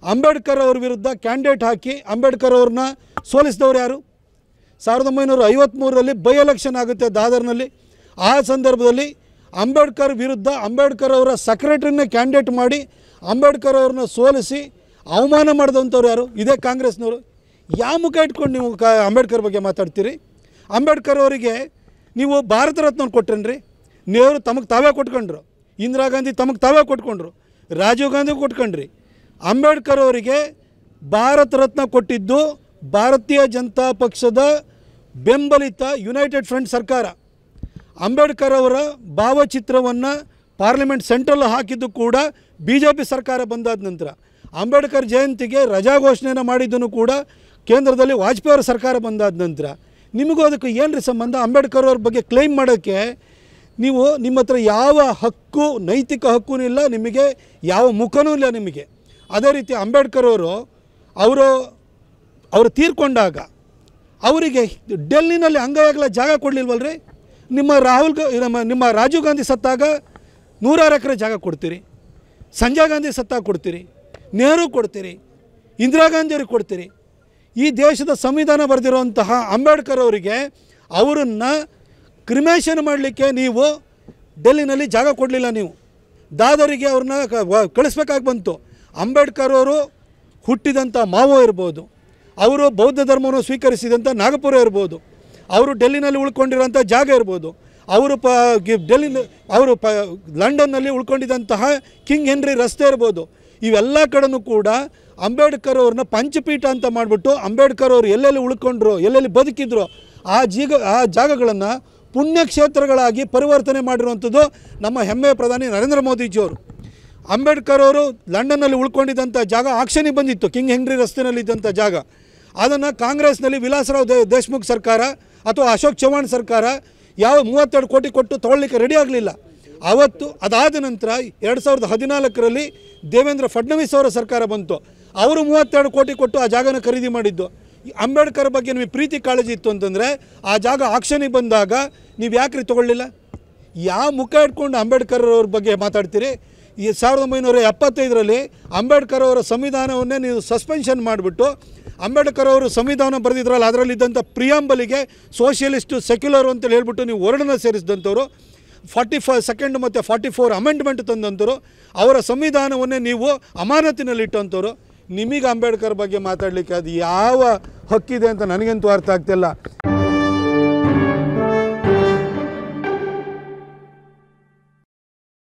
ಅಂಬೇಡ್ಕರ್ ಅವ್ರ ವಿರುದ್ಧ ಕ್ಯಾಂಡಿಡೇಟ್ ಹಾಕಿ ಅಂಬೇಡ್ಕರ್ ಅವ್ರನ್ನ ಸೋಲಿಸಿದವರು ಯಾರು? 1953ರಲ್ಲಿ ಬೈ ಎಲೆಕ್ಷನ್ ಆಗುತ್ತೆ ದಾದರ್ನಲ್ಲಿ. ಆ ಸಂದರ್ಭದಲ್ಲಿ ಅಂಬೇಡ್ಕರ್ ವಿರುದ್ಧ ಅಂಬೇಡ್ಕರ್ ಅವರ ಸೆಕ್ರೆಟರಿನೇ ಕ್ಯಾಂಡಿಡೇಟ್ ಮಾಡಿ ಅಂಬೇಡ್ಕರ್ ಅವ್ರನ್ನ ಸೋಲಿಸಿ ಅವಮಾನ ಮಾಡಿದಂಥವ್ರು ಯಾರು? ಇದೇ ಕಾಂಗ್ರೆಸ್ನವರು. ಯಾವ ಮುಖ ಇಟ್ಕೊಂಡು ನೀವು ಅಂಬೇಡ್ಕರ್ ಬಗ್ಗೆ ಮಾತಾಡ್ತೀರಿ? ಅಂಬೇಡ್ಕರ್ ಅವರಿಗೆ ನೀವು ಭಾರತ ರತ್ನ ಕೊಟ್ರೇನ್ರಿ? ನೆಹರು ತಮಗೆ ತಾವೇ ಕೊಟ್ಕೊಂಡ್ರು, ಇಂದಿರಾ ಗಾಂಧಿ ತಮಗೆ ತಾವೇ ಕೊಟ್ಕೊಂಡ್ರು, ರಾಜೀವ್ ಗಾಂಧಿ ಕೊಟ್ಕೊಂಡ್ರಿ. ಅಂಬೇಡ್ಕರ್ ಅವರಿಗೆ ಭಾರತ ರತ್ನ ಕೊಟ್ಟಿದ್ದು ಭಾರತೀಯ ಜನತಾ ಪಕ್ಷದ ಬೆಂಬಲಿತ ಯುನೈಟೆಡ್ ಫ್ರಂಟ್ ಸರ್ಕಾರ. ಅಂಬೇಡ್ಕರ್ ಅವರ ಭಾವಚಿತ್ರವನ್ನು ಪಾರ್ಲಿಮೆಂಟ್ ಸೆಂಟ್ರಲ್ ಹಾಕಿದ್ದು ಕೂಡ BJP ಸರ್ಕಾರ ಬಂದಾದ ನಂತರ. ಅಂಬೇಡ್ಕರ್ ಜಯಂತಿಗೆ ರಜಾ ಘೋಷಣೆಯನ್ನು ಮಾಡಿದ್ದನ್ನು ಕೂಡ ಕೇಂದ್ರದಲ್ಲಿ ವಾಜಪೇಯಿ ಅವರ ಸರ್ಕಾರ ಬಂದಾದ ನಂತರ. ನಿಮಗೂ ಅದಕ್ಕೆ ಏನು ರೀ ಸಂಬಂಧ? ಅಂಬೇಡ್ಕರ್ ಅವ್ರ ಬಗ್ಗೆ ಕ್ಲೈಮ್ ಮಾಡೋಕ್ಕೆ ನಿಮ್ಮ ಹತ್ರ ಯಾವ ಹಕ್ಕು, ನೈತಿಕ ಹಕ್ಕೂ ಇಲ್ಲ, ನಿಮಗೆ ಯಾವ ಮುಖನೂ ಇಲ್ಲ ನಿಮಗೆ. ಅದೇ ರೀತಿ ಅಂಬೇಡ್ಕರ್ ಅವರು ತೀರ್ಕೊಂಡಾಗ ಅವರಿಗೆ ಡೆಲ್ಲಿನಲ್ಲಿ ಅಂಗೈಯಾಗಲ ಜಾಗ ಕೊಡಲಿಲ್ವಲ್ರಿ? ನಿಮ್ಮ ರಾಜೀವ್ ಗಾಂಧಿ ಸತ್ತಾಗ 106 ಎಕರೆ ಜಾಗ ಕೊಡ್ತೀರಿ, ಸಂಜಯ್ ಗಾಂಧಿ ಸತ್ತಾಗ ಕೊಡ್ತೀರಿ, ನೆಹರು ಕೊಡ್ತೀರಿ, ಇಂದಿರಾ ಗಾಂಧಿಯವ್ರಿಗೆ ಕೊಡ್ತೀರಿ. ಈ ದೇಶದ ಸಂವಿಧಾನ ಬರೆದಿರುವಂತಹ ಅಂಬೇಡ್ಕರ್ ಅವರಿಗೆ ಅವರನ್ನು ಕ್ರಿಮೇಷನ್ ಮಾಡಲಿಕ್ಕೆ ನೀವು ಡೆಲ್ಲಿನಲ್ಲಿ ಜಾಗ ಕೊಡಲಿಲ್ಲ. ನೀವು ದಾದರಿಗೆ ಅವ್ರನ್ನ ಕಳಿಸ್ಬೇಕಾಗಿ ಬಂತು. ಅಂಬೇಡ್ಕರ್ ಅವರು ಹುಟ್ಟಿದಂಥ ಮಾವೋ ಇರ್ಬೋದು, ಅವರು ಬೌದ್ಧ ಧರ್ಮವನ್ನು ಸ್ವೀಕರಿಸಿದಂಥ ನಾಗಪುರ ಇರ್ಬೋದು, ಅವರು ಡೆಲ್ಲಿನಲ್ಲಿ ಉಳ್ಕೊಂಡಿರೋಂಥ ಜಾಗ ಇರ್ಬೋದು, ಲಂಡನ್ನಲ್ಲಿ ಉಳ್ಕೊಂಡಿದ್ದಂತಹ ಕಿಂಗ್ ಹೆನ್ರಿ ರಸ್ತೆ ಇರ್ಬೋದು. ಇವೆಲ್ಲ ಕಡೆನೂ ಕೂಡ ಅಂಬೇಡ್ಕರ್ ಅವ್ರನ್ನ ಪಂಚಪೀಠ ಅಂತ ಮಾಡಿಬಿಟ್ಟು ಅಂಬೇಡ್ಕರ್ ಅವರು ಎಲ್ಲೆಲ್ಲಿ ಉಳ್ಕೊಂಡ್ರು, ಎಲ್ಲೆಲ್ಲಿ ಬದುಕಿದ್ರು ಆ ಜಾಗಗಳನ್ನು ಪುಣ್ಯಕ್ಷೇತ್ರಗಳಾಗಿ ಪರಿವರ್ತನೆ ಮಾಡಿರುವಂಥದ್ದು ನಮ್ಮ ಹೆಮ್ಮೆಯ ಪ್ರಧಾನಿ ನರೇಂದ್ರ ಮೋದಿಜಿಯವರು. ಅಂಬೇಡ್ಕರ್ ಅವರು ಲಂಡನ್ನಲ್ಲಿ ಉಳ್ಕೊಂಡಿದ್ದಂಥ ಜಾಗ ಆಕ್ಷನಿಗೆ ಬಂದಿತ್ತು, ಕಿಂಗ್ ಹೆನ್ರಿ ರಸ್ತೆಯಲ್ಲಿದ್ದಂಥ ಜಾಗ. ಅದನ್ನು ಕಾಂಗ್ರೆಸ್ನಲ್ಲಿ ವಿಲಾಸರಾವ್ ದೇಶ್ಮುಖ್ ಸರ್ಕಾರ ಅಥವಾ ಅಶೋಕ್ ಚವ್ಹಾಣ್ ಸರ್ಕಾರ 32 ಕೋಟಿ ಕೊಟ್ಟು ತೊಗೊಳ್ಳಿಕ್ಕೆ ರೆಡಿ ಆಗಲಿಲ್ಲ. ಅದಾದ ನಂತರ 2014ರಲ್ಲಿ ದೇವೇಂದ್ರ ಫಡ್ನವೀಸ್ ಅವರ ಸರ್ಕಾರ ಬಂತು. ಅವರು 32 ಕೋಟಿ ಕೊಟ್ಟು ಆ ಜಾಗನ ಖರೀದಿ ಮಾಡಿದ್ದು. ಅಂಬೇಡ್ಕರ್ ಬಗ್ಗೆ ನಿಮಗೆ ಪ್ರೀತಿ ಕಾಳಜಿ ಇತ್ತು ಅಂತಂದರೆ ಆ ಜಾಗ ಆಕ್ಷನಿಗೆ ಬಂದಾಗ ನೀವು ಯಾಕ್ರಿ ತೊಗೊಳ್ಳಿಲ್ಲ? ಯಾವ ಮುಖ ಇಟ್ಕೊಂಡು ಅಂಬೇಡ್ಕರ್ ಅವ್ರ ಬಗ್ಗೆ ಮಾತಾಡ್ತೀರಿ? ಈ 1975ರಲ್ಲಿ ಅಂಬೇಡ್ಕರ್ ಅವರ ಸಂವಿಧಾನವನ್ನೇ ನೀವು ಸಸ್ಪೆನ್ಷನ್ ಮಾಡಿಬಿಟ್ಟು ಅಂಬೇಡ್ಕರ್ ಅವರು ಸಂವಿಧಾನ ಬರೆದಿದ್ರಲ್ಲ, ಅದರಲ್ಲಿದ್ದಂಥ ಪ್ರಿಯಾಂಬಲಿಗೆ ಸೋಷಿಯಲಿಸ್ಟು ಸೆಕ್ಯುಲರ್ ಅಂತೇಳಿ ಹೇಳ್ಬಿಟ್ಟು ನೀವು ವರ್ಣನ ಸೇರಿಸಿದಂಥವ್ರು, 42nd ಮತ್ತು 44 ಅಮೆಂಡ್ಮೆಂಟ್ ತಂದಂಥವ್ರು, ಅವರ ಸಂವಿಧಾನವನ್ನೇ ನೀವು ಅಮಾನತಿನಲ್ಲಿಟ್ಟಂಥವ್ರು. ನಿಮಗೆ ಅಂಬೇಡ್ಕರ್ ಬಗ್ಗೆ ಮಾತಾಡಲಿಕ್ಕೆ ಅದು ಯಾವ ಹಕ್ಕಿದೆ ಅಂತ ನನಗಂತೂ ಅರ್ಥ ಆಗ್ತಿಲ್ಲ.